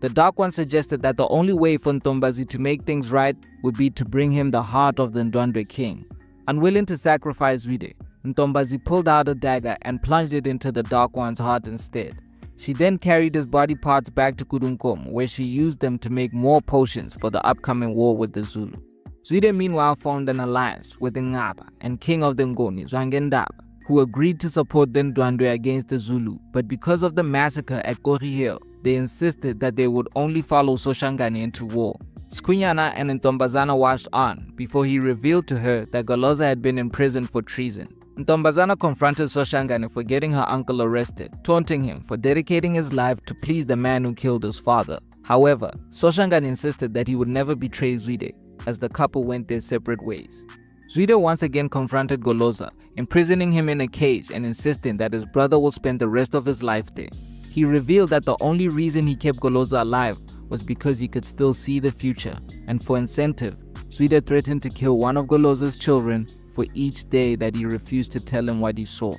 The Dark One suggested that the only way for Ntombazi to make things right would be to bring him the heart of the Ndwandwe king. Unwilling to sacrifice Zwide, Ntombazi pulled out a dagger and plunged it into the Dark One's heart instead. She then carried his body parts back to Kudunkom, where she used them to make more potions for the upcoming war with the Zulu. Zwide meanwhile formed an alliance with Ngaba and King of the Ngoni, Zwangendaba, who agreed to support the Ndwandwe against the Zulu, but because of the massacre at Kori Hill, they insisted that they would only follow Soshangane into war. Skunyana and Ntombazana watched on before he revealed to her that Goloza had been in prison for treason. Ntombazana confronted Soshangane for getting her uncle arrested, taunting him for dedicating his life to please the man who killed his father. However, Soshangane insisted that he would never betray Zwide, as the couple went their separate ways. Zwide once again confronted Goloza, imprisoning him in a cage and insisting that his brother will spend the rest of his life there. He revealed that the only reason he kept Goloza alive was because he could still see the future, and for incentive, Zwide threatened to kill one of Goloza's children for each day that he refused to tell him what he saw.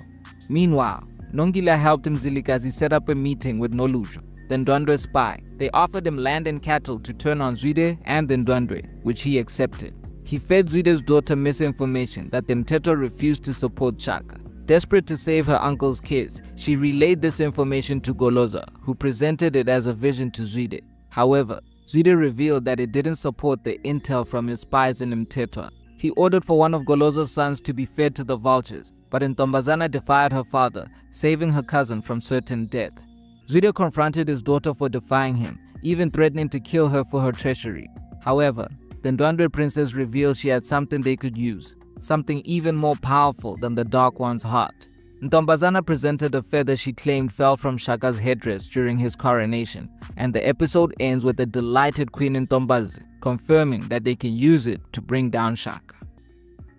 Meanwhile, Nongila helped Mzilikazi set up a meeting with Nolujo, the Ndwandwe spy. They offered him land and cattle to turn on Zwide and the Ndwandwe, which he accepted. He fed Zwide's daughter misinformation that the Mthethwa refused to support Shaka. Desperate to save her uncle's kids, she relayed this information to Goloza, who presented it as a vision to Zwide. However, Zwide revealed that it didn't support the intel from his spies in Mthethwa. He ordered for one of Goloza's sons to be fed to the vultures, but Ntombazana defied her father, saving her cousin from certain death. Zwide confronted his daughter for defying him, even threatening to kill her for her treachery. However, the Ndwandwe princess revealed she had something they could use, something even more powerful than the Dark One's heart. Ntombazana presented a feather she claimed fell from Shaka's headdress during his coronation, and the episode ends with a delighted Queen Ntombazi confirming that they can use it to bring down Shaka.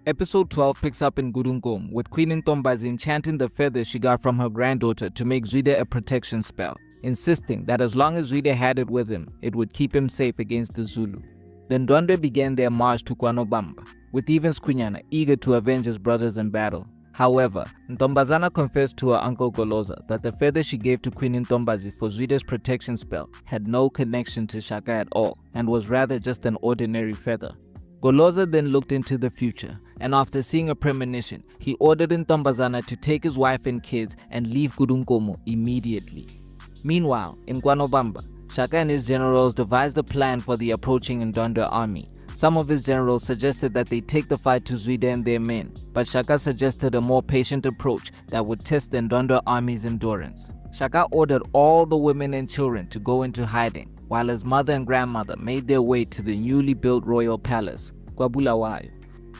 Episode 12 picks up in Gudungom, with Queen Ntombazi enchanting the feather she got from her granddaughter to make Zwide a protection spell, insisting that as long as Zwide had it with him, it would keep him safe against the Zulu. The Ndwandwe began their march to Kwanobamba, with even Skunyana eager to avenge his brothers in battle. However, Ntombazana confessed to her uncle Goloza that the feather she gave to Queen Ntombazi for Zwide's protection spell had no connection to Shaka at all, and was rather just an ordinary feather. Goloza then looked into the future, and after seeing a premonition, he ordered Ntombazana to take his wife and kids and leave Gudunkomo immediately. Meanwhile, in Kwanobamba, Shaka and his generals devised a plan for the approaching Ndwandwe army. Some of his generals suggested that they take the fight to Zwide and their men, but Shaka suggested a more patient approach that would test the Ndwandwe army's endurance. Shaka ordered all the women and children to go into hiding, while his mother and grandmother made their way to the newly built royal palace, Bulawayo.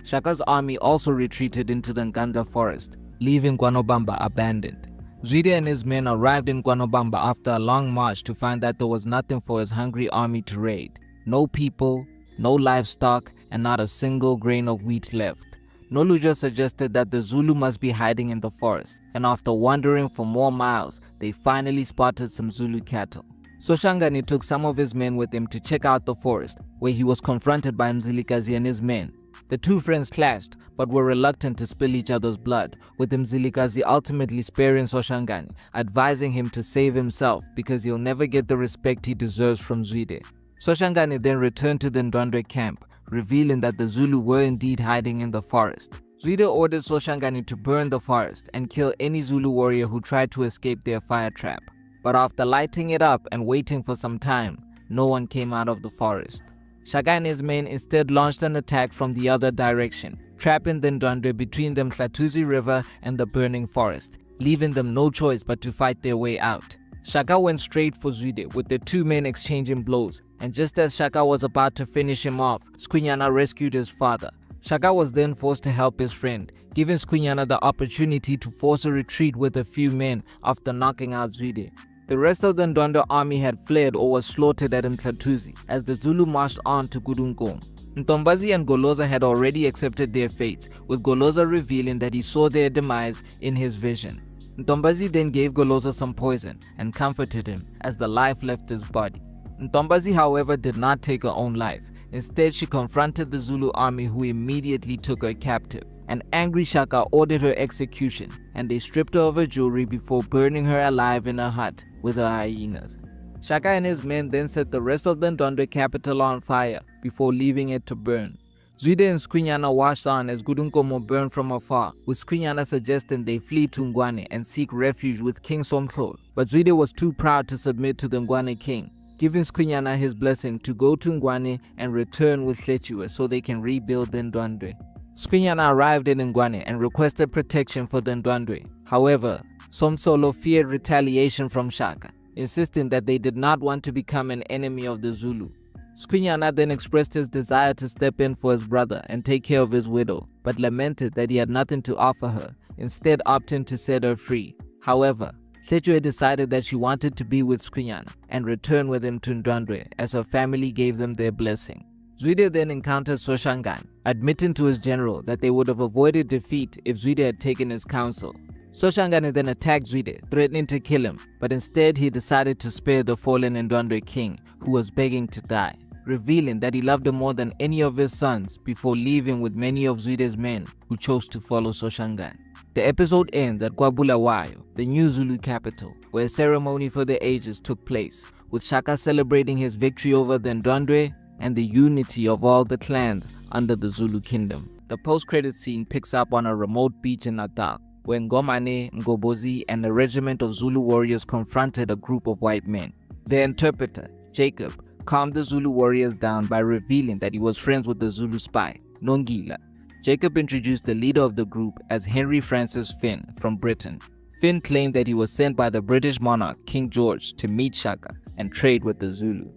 Shaka's army also retreated into the Nganda forest, leaving Kwanobamba abandoned. Zwide and his men arrived in Kwanobamba after a long march to find that there was nothing for his hungry army to raid. No people, no livestock, and not a single grain of wheat left. Noluja suggested that the Zulu must be hiding in the forest, and after wandering for more miles, they finally spotted some Zulu cattle. Soshangani took some of his men with him to check out the forest, where he was confronted by Mzilikazi and his men. The two friends clashed, but were reluctant to spill each other's blood, with Mzilikazi ultimately sparing Soshangani, advising him to save himself because he'll never get the respect he deserves from Zwide. Soshangani then returned to the Ndwandwe camp, revealing that the Zulu were indeed hiding in the forest. Zwide ordered Soshangani to burn the forest and kill any Zulu warrior who tried to escape their fire trap. But after lighting it up and waiting for some time, no one came out of the forest. Shaka and his men instead launched an attack from the other direction, trapping the Ndwandwe between the Mthethwa River and the burning forest, leaving them no choice but to fight their way out. Shaka went straight for Zwide, with the two men exchanging blows, and just as Shaka was about to finish him off, Skwinyana rescued his father. Shaka was then forced to help his friend, giving Skwinyana the opportunity to force a retreat with a few men after knocking out Zwide. The rest of the Ndwandwe army had fled or was slaughtered at Mthethwa as the Zulu marched on to Gudungong. Ntombazi and Goloza had already accepted their fates, with Goloza revealing that he saw their demise in his vision. Ntombazi then gave Goloza some poison and comforted him as the life left his body. Ntombazi, however, did not take her own life. Instead, she confronted the Zulu army, who immediately took her captive. An angry Shaka ordered her execution, and they stripped her of her jewelry before burning her alive in a hut with her hyenas. Shaka and his men then set the rest of the Ndwandwe capital on fire before leaving it to burn. Zwide and Skwinyana watched on as Gudunkomo burned from afar, with Skwinyana suggesting they flee to Ngwane and seek refuge with King Somtlo. But Zwide was too proud to submit to the Ngwane king, giving Skwinyana his blessing to go to Ngwane and return with Mthethwa so they can rebuild the Ndwandwe. Skwinyana arrived in Ngwane and requested protection for the Ndwandwe. However, Somtlo feared retaliation from Shaka, insisting that they did not want to become an enemy of the Zulu. Skwinyana then expressed his desire to step in for his brother and take care of his widow, but lamented that he had nothing to offer her, instead opting to set her free. However, Mthethwa decided that she wanted to be with Skwinyana and return with him to Ndwandwe as her family gave them their blessing. Zwide then encountered Soshangani, admitting to his general that they would have avoided defeat if Zwide had taken his counsel. Soshangani then attacked Zwide, threatening to kill him, but instead he decided to spare the fallen Ndwandwe king, who was begging to die, revealing that he loved him more than any of his sons before leaving with many of Zwide's men who chose to follow Soshangani. The episode ends at Bulawayo, the new Zulu capital, where a ceremony for the ages took place, with Shaka celebrating his victory over the Ndwandwe and the unity of all the clans under the Zulu kingdom. The post-credit scene picks up on a remote beach in Natal, where Ngomane, Ngobozi, and a regiment of Zulu warriors confronted a group of white men. Their interpreter, Jacob, calmed the Zulu warriors down by revealing that he was friends with the Zulu spy, Nongila. Jacob introduced the leader of the group as Henry Francis Finn from Britain. Finn claimed that he was sent by the British monarch King George to meet Shaka and trade with the Zulu.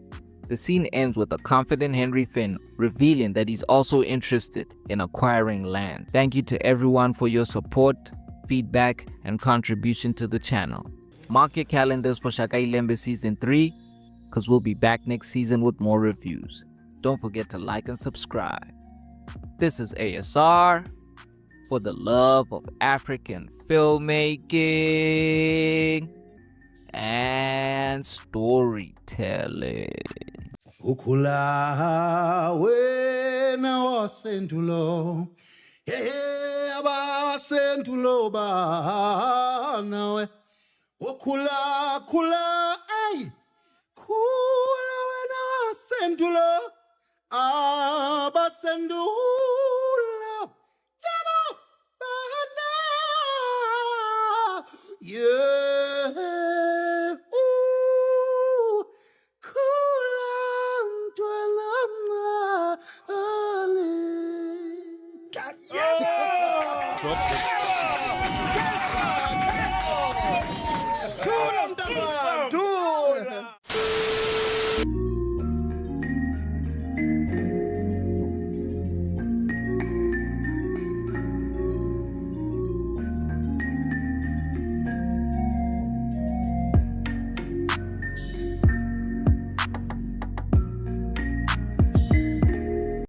The scene ends with a confident Henry Finn revealing that he's also interested in acquiring land. Thank you to everyone for your support, feedback, and contribution to the channel. Mark your calendars for Shaka iLembe Season 3, because we'll be back next season with more reviews. Don't forget to like and subscribe. This is ASR for the love of African filmmaking and storytelling. Ukula wena wasentulo, abasentulo ba nawe. Ukula kula wena wasentulo, abasentulo. Yeah, ooh, cool,